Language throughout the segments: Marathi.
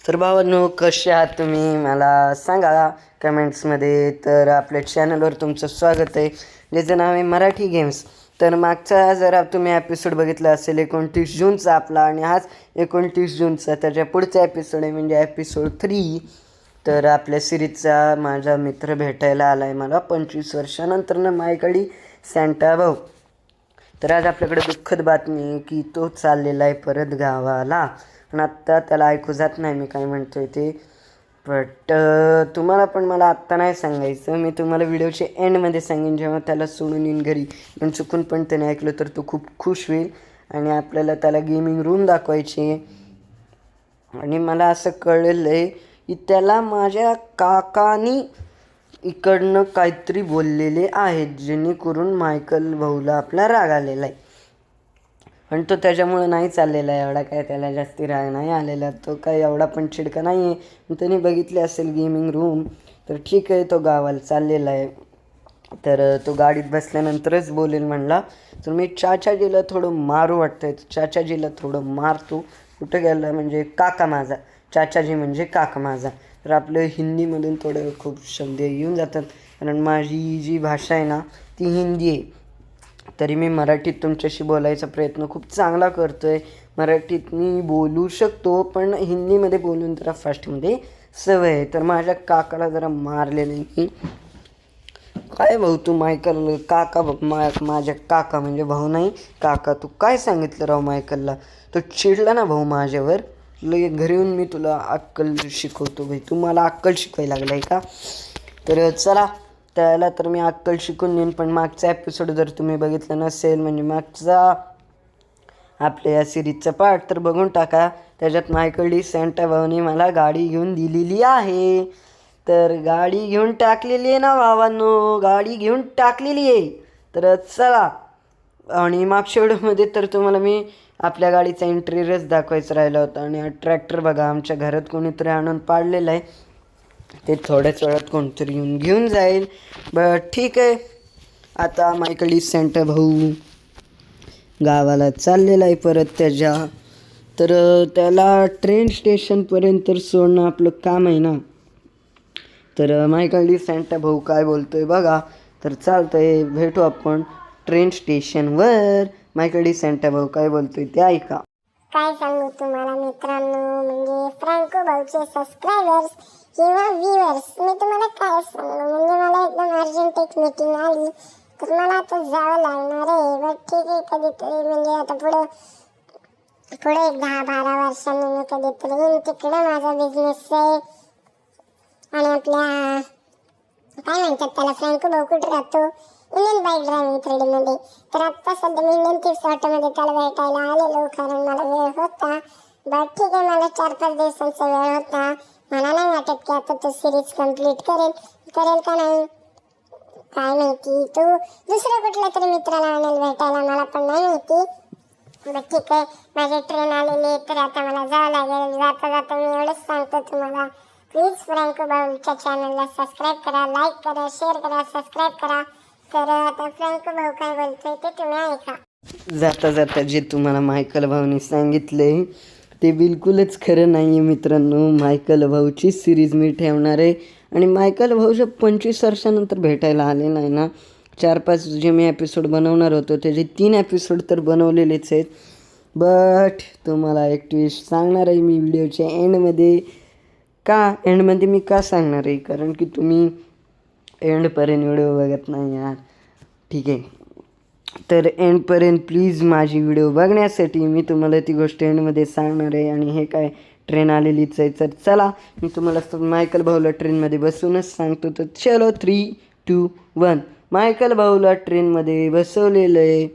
तर भावांनो, कसे आहात तुम्ही मला सांगा कमेंट्समध्ये. तर आपल्या चॅनलवर तुमचं स्वागत आहे, ज्याचं नाव आहे मराठी गेम्स. तर मागचा जरा तुम्ही एपिसोड बघितला असेल 29 जूनचा आपला, आणि हाच 29 जूनचा त्याच्या पुढचा एपिसोड आहे, म्हणजे एपिसोड 3. तर आपल्या सिरीजचा माझा मित्र भेटायला आला आहे मला 25 वर्षानंतर माझ्याकडे, सॅन्टा भाऊ. तर आज आपल्याकडे दुःखद बातमी की तो चाललेला आहे परत गावाला. आणि आत्ता त्याला ऐकू जात नाही मी काय म्हणतो आहे ते, बट तुम्हाला पण मला आत्ता नाही सांगायचं. मी तुम्हाला व्हिडिओच्या एंडमध्ये सांगेन, जेव्हा त्याला सोडून येईन घरी. पण चुकून पण त्याने ऐकलं तर तो खूप खुश होईल, आणि आपल्याला त्याला गेमिंग रूम दाखवायची. आणि मला असं कळलेलं आहे की त्याला माझ्या काकानी इकडनं काहीतरी बोललेले आहेत, जेणेकरून मायकल भाऊला आपला राग आलेला आहे. पण तो त्याच्यामुळं नाही चाललेला आहे एवढा, काय त्याला जास्ती राग नाही आलेला, तो काय एवढा पण चिडका नाही आहे. त्याने बघितले असेल गेमिंग रूम, तर ठीक आहे, तो गावाला चाललेला आहे. तर तो गाडीत बसल्यानंतरच बोलेल म्हणला. तर मी चाचाजीला थोडं मारू वाटतंय, चाचाजीला थोडं मारतो. कुठं गेला म्हणजे काका माझा, चाचाजी म्हणजे काका माझा. तर आपलं हिंदीमधून थोडं खूप शब्द येऊन जातात, कारण माझी जी भाषा आहे ना ती हिंदी आहे. तरी मी मराठीत तुमच्याशी बोलायचा प्रयत्न खूप चांगला करतो आहे. मराठीत मी बोलू शकतो, पण हिंदीमध्ये बोलून जरा फास्टमध्ये सवय आहे. तर माझ्या काकाला जरा मारलेलं की काय भाऊ तू मायकल काका, माझ्या काका म्हणजे भाऊ नाही काका, तू काय सांगितलं राव मायकलला. तो चिडला ना भाऊ माझ्यावर. लगे घरी येऊन मी तुला अक्कल शिकवतो भाई, तू मला अक्कल शिकवायला लागला आहे का. तर चला त्याला तर मी अक्कल शिकून देईन. पण मागचा एपिसोड जर तुम्ही बघितलं नसेल, म्हणजे मागचा आपल्या या सिरीजचा पार्ट, तर बघून टाका. त्याच्यात मायकल सॅन्टा भाऊनी मला गाडी घेऊन दिलेली आहे. तर गाडी घेऊन टाकलेली आहे ना भावांनो, गाडी घेऊन टाकलेली आहे. तर चला, आणि मागच्या व्हिडिओमध्ये तर तुम्हाला मी आपल्या गाडीचा इंटेरियरच दाखवायचं राहिला होता. आणि ट्रॅक्टर बघा आमच्या घरात कोणीतरी आणून पाडलेलं आहे, ते थोड्याच वेळात कोणतरी येऊन घेऊन जाईल. बट ठीक आहे, आता मायकल सॅन्टा भाऊ गावाला चाललेला आहे परत त्याच्या. तर त्याला ट्रेन स्टेशनपर्यंत सोडणं आपलं काम आहे ना. तर मायकल सॅन्टा भाऊ काय बोलतोय बघा. तर चालतंय, भेटू आपण ट्रेन स्टेशनवर. मायकल सॅन्टा भाऊ काय बोलतोय ते ऐका. काय सांगू तुम्हाला मित्रांनो, म्हणजे फ्रँको भाऊचे सबस्क्रायबर्स किंवा व्ह्यूअर्स, मी तुम्हाला काय सांगू, म्हणजे मला एकदम अर्जंट एक मीटिंग आली, तर मला आता जावं लागणार आहे. बट ठीक आहे, कधीतरी म्हणजे आता पुढे एक 10-12 वर्षांनी मी कधीतरी येईन तिकडे. माझा बिझनेस आहे, आणि आपल्या काय म्हणतात त्याला, फ्रँको भाऊ कुठे राहतो, इंडियन बाईक ड्रायव्हिंग 3D मध्ये. तर आत्ता सध्या मी इंडियन थिप्स ऑटोमध्ये त्याला भेटायला आलेलो, कारण मला वेळ होता. बट ठीक आहे, मला 4-5 दिवसांचा वेळ होता. मला नाही वाटत की आता तो सिरीज कंप्लीट करेल का नाही, काय माहिती. तो दुसऱ्या कुठल्या तरी मित्राला आणेल भेटायला, मला पण नाही माहिती. बट ठीक आहे, माझी ट्रेन आलेली आहे, तर आता मला जावं लागेल. जाता जाता मी एवढंच सांगतो तुम्हाला, प्लीज फ्रँको भाऊच्या चॅनलला सबस्क्राईब करा, लाईक करा, शेअर करा, सबस्क्राईब करा. तर आता फ्रँको भाऊ काय बोलतोय ते तुम्ही ऐका. जाता जाता जे तुम्हाला मायकल भाऊनी सांगितले ते बिलकुलच खरं नाही आहे मित्रांनो. मायकल भाऊची सिरीज मी ठेवणार आहे, आणि मायकल भाऊच्या 25 वर्षानंतर भेटायला आले नाही ना. 4-5 जे मी एपिसोड बनवणार होतो त्याचे 3 एपिसोड तर बनवलेलेच आहेत. बट तुम्हाला एक ट्विस्ट सांगणार आहे मी व्हिडिओच्या एंडमध्ये. एंडमध्ये मी का सांगणार आहे, कारण की तुम्ही एंडपर्यंत व्हिडिओ बघत नाही यार. ठीक आहे, तर एंडपर्यंत प्लीज माझी व्हिडिओ बघण्यासाठी मी तुम्हाला ती गोष्ट एंडमध्ये सांगणार आहे. आणि हे काय ट्रेन आलेलीच आहे. तर चला, मी तुम्हाला मायकल भाऊला ट्रेनमध्ये बसूनच सांगतो. तर चलो 3, 2, 1. मायकल भाऊला ट्रेनमध्ये बसवलेलं आहे,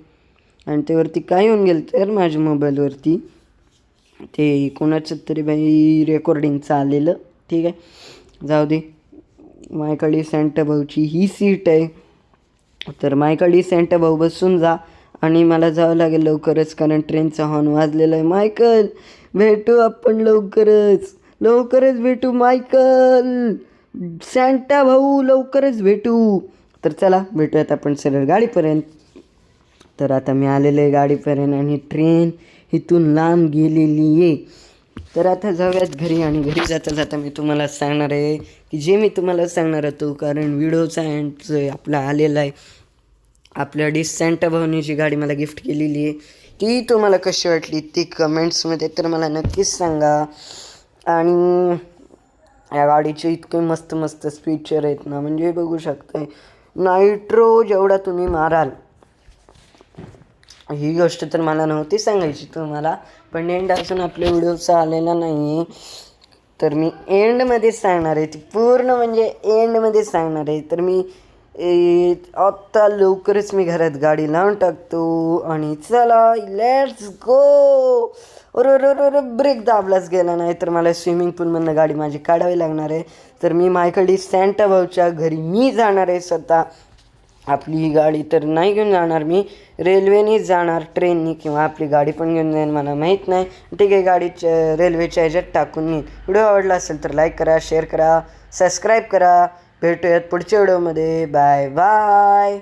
आणि त्यावरती काय येऊन गेलं तर माझ्या मोबाईलवरती ते कोणाचं तरी बाई रेकॉर्डिंगचं आलेलं. ठीक आहे, जाऊ दे. मायकल सॅन्टा भाऊची ही सीट आहे. तर मायकल सॅन्टा भाऊ बसून जा, आणि मला जावं लागेल लवकरच, कारण ट्रेनचा हॉर्न वाजलेला आहे. मायकल भेटू आपण लवकरच भेटू मायकल सॅन्टा भाऊ, लवकरच भेटू. तर चला भेटूयात आपण सरळ गाडीपर्यंत. तर आता मी आलेलो आहे गाडीपर्यंत, आणि ट्रेन इथून लांब गेलेली आहे. तर आता जाऊयात घरी आणि घरी जाता जाता मी तुम्हाला सांगणार आहे की जे मी तुम्हाला सांगणार होतो, कारण व्हिडिओचा एंड आपला आलेला आहे. आपल्या डिसेंट भाऊनी जी गाडी मला गिफ्ट केलेली आहे ती तुम्हाला कशी वाटली ती कमेंट्समध्ये तर मला नक्कीच सांगा. आणि या गाडीचे इतके मस्त मस्त फीचर आहेत ना, म्हणजे बघू शकताय. नायट्रो जेवढा तुम्ही माराल, ही गोष्ट तर मला नव्हती सांगायची तुम्हाला, पण एंड अजून आपल्या व्हिडिओचा आलेला नाही आहे, तर मी एंडमध्ये सांगणार आहे. ती पूर्ण म्हणजे एंडमध्ये सांगणार आहे. तर मी आत्ता लवकरच मी घरात गाडी लावून टाकतो आणि चला लेट्स गो. अरे ब्रेक दाबलाच गेला नाही तर मला स्विमिंग पूलमधनं गाडी माझी काढावी लागणार आहे. तर मी माझ्याकडे सॅन्टा भाऊच्या घरी मी जाणार आहे स्वतः. आपली ही गाडी तर नाही घेऊन जाणार, मी रेल्वेनेच जाणार, ट्रेननी, किंवा आपली गाडी पण घेऊन जाईन मला माहीत नाही. ठीक आहे, गाडीच्या रेल्वेच्या ह्याच्यात टाकून मी. व्हिडिओ आवडला असेल तर लाईक करा, शेअर करा, सबस्क्राईब करा. भेटूयात पुढच्या व्हिडिओमध्ये. Bye bye.